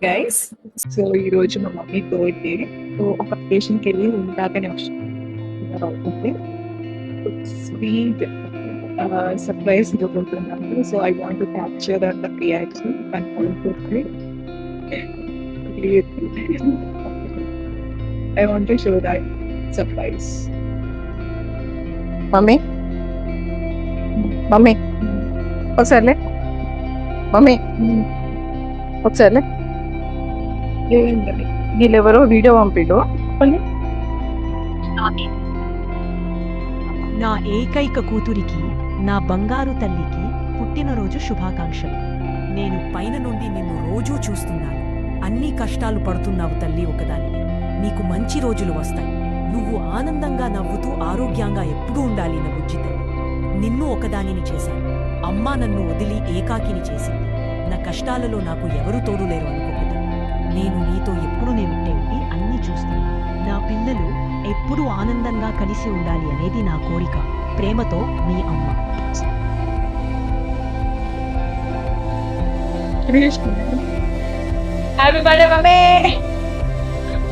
Guys, so ఈ రోజు మా మమ్మీ బర్త్డే. సో ఒక అకేషన్కి వెళ్ళి ఇందాకనే అవుతుంది. స్వీట్ సర్ప్రైజ్ ఇవ్వబోతున్నాను. So I want to capture the reaction I want to show that surprise. Mummy mummy ఒకసారిలే మమ్మీ ఒకసారిలే ఏంటది? వీళ్ళెవరో వీడియో పంపిడు. నా ఏకైక కూతురికి, నా బంగారు తల్లికి పుట్టినరోజు శుభాకాంక్షలు. నేను పైన నుండి నిన్ను రోజూ చూస్తున్నాను. అన్ని కష్టాలు పడుతున్నావు తల్లి ఒకదానివి. నీకు మంచి రోజులు వస్తాయి. నువ్వు ఆనందంగా నవ్వుతూ ఆరోగ్యంగా ఎప్పుడూ ఉండాలి నా బుజ్జి తల్లి. నిన్ను ఒకదానిని చేశాను. అమ్మా నన్ను వదిలి ఏకాకిని చేసింది. నా కష్టాలలో నాకు ఎవరు తోడు లేరు అనుకోకూడదు. నేను నీతో ఎప్పుడు ఉండి అన్నీ చూస్తున్నాను. నా పిల్లలు ఎప్పుడూ ఆనందంగా కలిసి ఉండాలి అనేది నా కోరిక. ప్రేమతో మీ అమ్మ. Happy birthday mummy.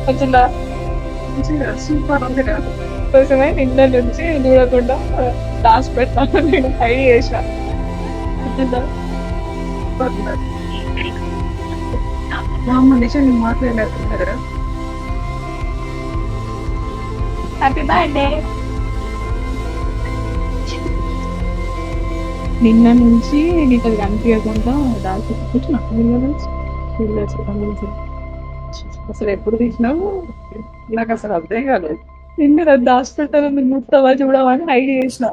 వచ్చిందా? సూపర్ ఉంది కదా. కోసమే నిన్న నుంచి చూడకుండా దాచి పెడతాను. నేను ఐడి చేసిన. వచ్చిందా? నిజం నేను మాట్లాడలేదు కదా. Happy birthday. నిన్న నుంచి నీకు అది కనిపించకుండా దాచి అసలు ఎప్పుడు తీసినావు నాకు అసలు అర్థం కాలేదు. నిన్న దాచిపెట్టాను. మీరు ముట్టవా చూడవని ఐడియా చేసిన.